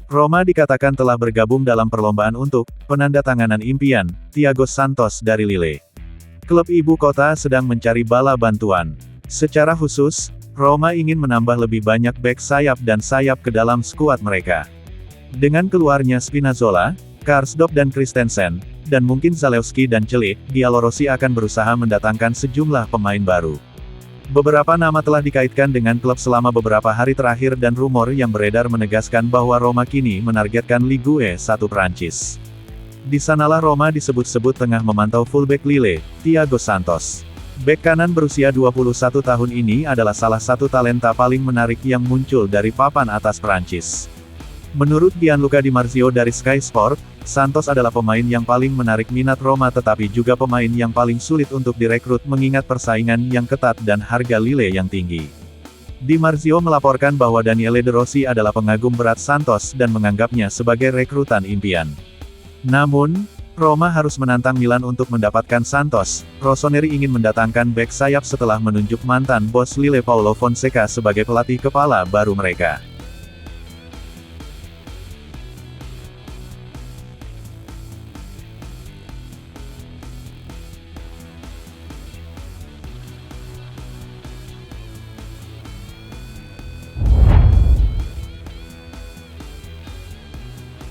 Roma dikatakan telah bergabung dalam perlombaan untuk penandatanganan impian Thiago Santos dari Lille. Klub ibu kota sedang mencari bala bantuan. Secara khusus, Roma ingin menambah lebih banyak bek sayap dan sayap ke dalam skuad mereka. Dengan keluarnya Spinazzola, Karsdorp dan Christensen, dan mungkin Zalewski dan Celik, Giallorossi akan berusaha mendatangkan sejumlah pemain baru. Beberapa nama telah dikaitkan dengan klub selama beberapa hari terakhir dan rumor yang beredar menegaskan bahwa Roma kini menargetkan Ligue 1 Prancis. Di sanalah Roma disebut-sebut tengah memantau fullback Lille, Thiago Santos. Bek kanan berusia 21 tahun ini adalah salah satu talenta paling menarik yang muncul dari papan atas Prancis. Menurut Gianluca Di Marzio dari Sky Sport, Santos adalah pemain yang paling menarik minat Roma tetapi juga pemain yang paling sulit untuk direkrut mengingat persaingan yang ketat dan harga Lille yang tinggi. Di Marzio melaporkan bahwa Daniele De Rossi adalah pengagum berat Santos dan menganggapnya sebagai rekrutan impian. Namun, Roma harus menantang Milan untuk mendapatkan Santos. Rossoneri ingin mendatangkan bek sayap setelah menunjuk mantan bos Lille Paulo Fonseca sebagai pelatih kepala baru mereka.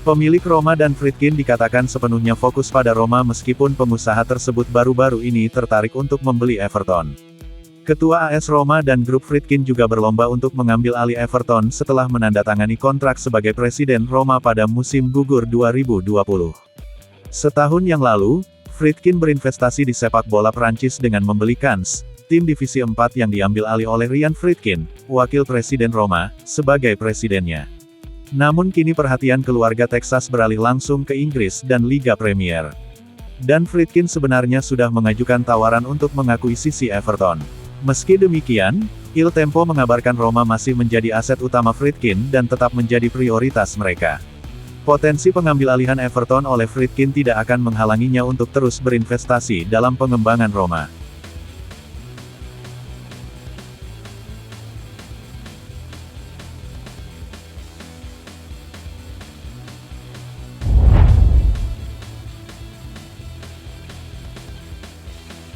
Pemilik Roma dan Friedkin dikatakan sepenuhnya fokus pada Roma meskipun pengusaha tersebut baru-baru ini tertarik untuk membeli Everton. Ketua AS Roma dan grup Friedkin juga berlomba untuk mengambil alih Everton setelah menandatangani kontrak sebagai presiden Roma pada musim gugur 2020. Setahun yang lalu, Friedkin berinvestasi di sepak bola Prancis dengan membeli Cannes, tim divisi 4 yang diambil alih oleh Ryan Friedkin, wakil presiden Roma, sebagai presidennya. Namun kini perhatian keluarga Texas beralih langsung ke Inggris dan Liga Premier. Dan Friedkin sebenarnya sudah mengajukan tawaran untuk mengakuisisi Everton. Meski demikian, Il Tempo mengabarkan Roma masih menjadi aset utama Friedkin dan tetap menjadi prioritas mereka. Potensi pengambil alihan Everton oleh Friedkin tidak akan menghalanginya untuk terus berinvestasi dalam pengembangan Roma.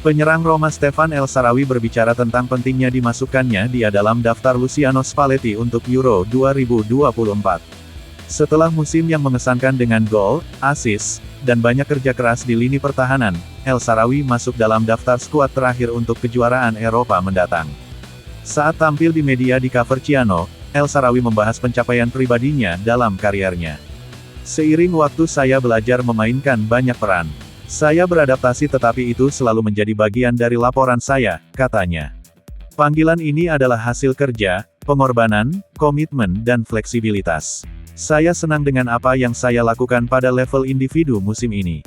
Penyerang Roma Stefan El Shaarawy berbicara tentang pentingnya dimasukkannya dia dalam daftar Luciano Spalletti untuk Euro 2024. Setelah musim yang mengesankan dengan gol, assist, dan banyak kerja keras di lini pertahanan, El Shaarawy masuk dalam daftar skuad terakhir untuk kejuaraan Eropa mendatang. Saat tampil di media di Coverciano, El Shaarawy membahas pencapaian pribadinya dalam kariernya. Seiring waktu saya belajar memainkan banyak peran. Saya beradaptasi tetapi itu selalu menjadi bagian dari laporan saya, katanya. Panggilan ini adalah hasil kerja, pengorbanan, komitmen dan fleksibilitas. Saya senang dengan apa yang saya lakukan pada level individu musim ini.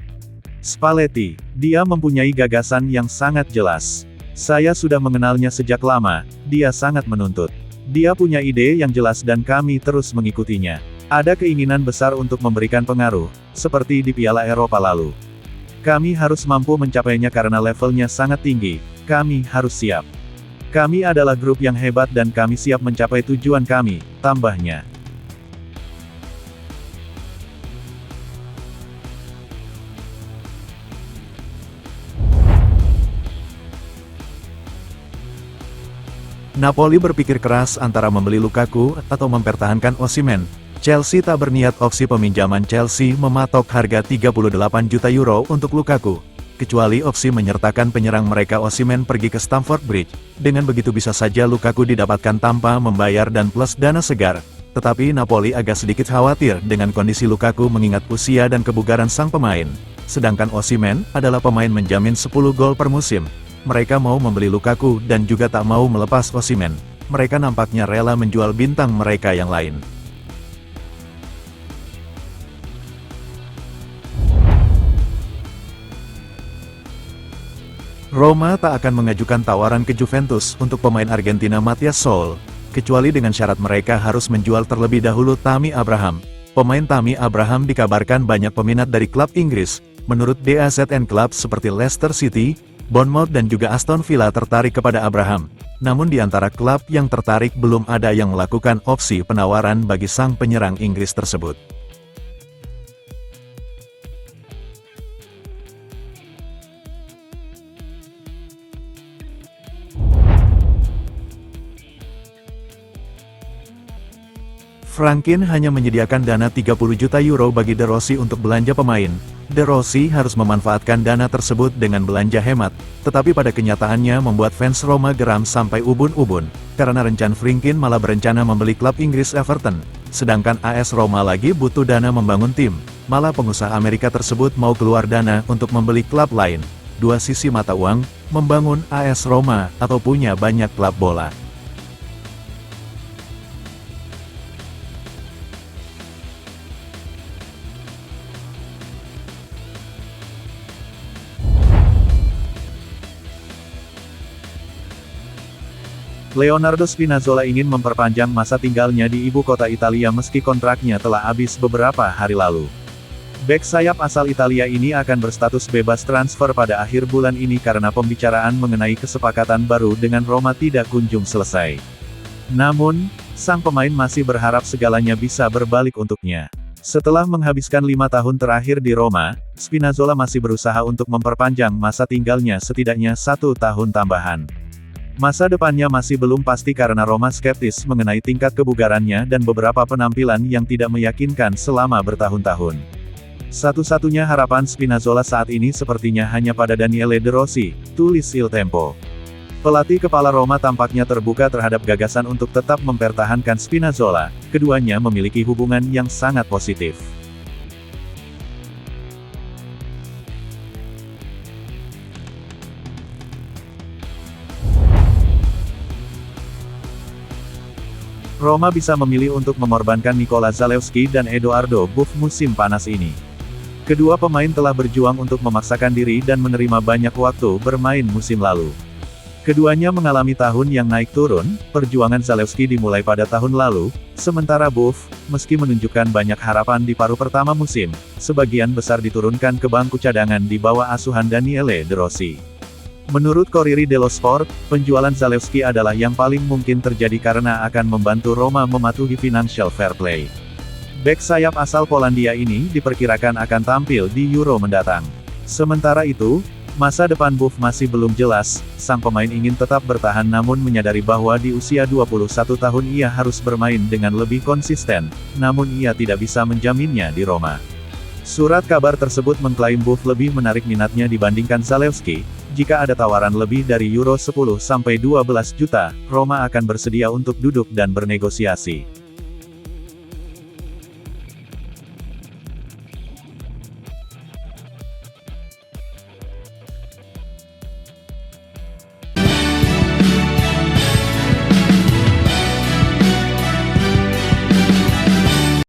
Spalletti, dia mempunyai gagasan yang sangat jelas. Saya sudah mengenalnya sejak lama, dia sangat menuntut. Dia punya ide yang jelas dan kami terus mengikutinya. Ada keinginan besar untuk memberikan pengaruh, seperti di Piala Eropa lalu. Kami harus mampu mencapainya karena levelnya sangat tinggi, kami harus siap. Kami adalah grup yang hebat dan kami siap mencapai tujuan kami, tambahnya. Napoli berpikir keras antara membeli Lukaku atau mempertahankan Osimhen. Chelsea tak berniat opsi peminjaman. Chelsea mematok harga 38 juta euro untuk Lukaku. Kecuali opsi menyertakan penyerang mereka Osimhen pergi ke Stamford Bridge. Dengan begitu bisa saja Lukaku didapatkan tanpa membayar dan plus dana segar. Tetapi Napoli agak sedikit khawatir dengan kondisi Lukaku mengingat usia dan kebugaran sang pemain. Sedangkan Osimhen adalah pemain menjamin 10 gol per musim. Mereka mau membeli Lukaku dan juga tak mau melepas Osimhen. Mereka nampaknya rela menjual bintang mereka yang lain. Roma tak akan mengajukan tawaran ke Juventus untuk pemain Argentina Matías Soul, kecuali dengan syarat mereka harus menjual terlebih dahulu Tammy Abraham. Pemain Tammy Abraham dikabarkan banyak peminat dari klub Inggris. Menurut DAZN klub seperti Leicester City, Bournemouth dan juga Aston Villa tertarik kepada Abraham. Namun di antara klub yang tertarik belum ada yang melakukan opsi penawaran bagi sang penyerang Inggris tersebut. Franklin hanya menyediakan dana 30 juta euro bagi De Rossi untuk belanja pemain. De Rossi harus memanfaatkan dana tersebut dengan belanja hemat, tetapi pada kenyataannya membuat fans Roma geram sampai ubun-ubun, karena rencana Franklin malah berencana membeli klub Inggris Everton, sedangkan AS Roma lagi butuh dana membangun tim, malah pengusaha Amerika tersebut mau keluar dana untuk membeli klub lain. Dua sisi mata uang, membangun AS Roma atau punya banyak klub bola. Leonardo Spinazzola ingin memperpanjang masa tinggalnya di ibu kota Italia meski kontraknya telah habis beberapa hari lalu. Bek sayap asal Italia ini akan berstatus bebas transfer pada akhir bulan ini karena pembicaraan mengenai kesepakatan baru dengan Roma tidak kunjung selesai. Namun, sang pemain masih berharap segalanya bisa berbalik untuknya. Setelah menghabiskan 5 tahun terakhir di Roma, Spinazzola masih berusaha untuk memperpanjang masa tinggalnya setidaknya 1 tahun tambahan. Masa depannya masih belum pasti karena Roma skeptis mengenai tingkat kebugarannya dan beberapa penampilan yang tidak meyakinkan selama bertahun-tahun. Satu-satunya harapan Spinazzola saat ini sepertinya hanya pada Daniele De Rossi, tulis Il Tempo. Pelatih kepala Roma tampaknya terbuka terhadap gagasan untuk tetap mempertahankan Spinazzola, keduanya memiliki hubungan yang sangat positif. Roma bisa memilih untuk mengorbankan Nikola Zalewski dan Edoardo Buff musim panas ini. Kedua pemain telah berjuang untuk memaksakan diri dan menerima banyak waktu bermain musim lalu. Keduanya mengalami tahun yang naik turun, perjuangan Zalewski dimulai pada tahun lalu, sementara Buff, meski menunjukkan banyak harapan di paruh pertama musim, sebagian besar diturunkan ke bangku cadangan di bawah asuhan Daniele De Rossi. Menurut Corriere dello Sport, penjualan Zalewski adalah yang paling mungkin terjadi karena akan membantu Roma mematuhi financial fair play. Bek sayap asal Polandia ini diperkirakan akan tampil di Euro mendatang. Sementara itu, masa depan Buff masih belum jelas, sang pemain ingin tetap bertahan namun menyadari bahwa di usia 21 tahun ia harus bermain dengan lebih konsisten, namun ia tidak bisa menjaminnya di Roma. Surat kabar tersebut mengklaim Buff lebih menarik minatnya dibandingkan Zalewski. Jika ada tawaran lebih dari Euro 10-12 juta, Roma akan bersedia untuk duduk dan bernegosiasi.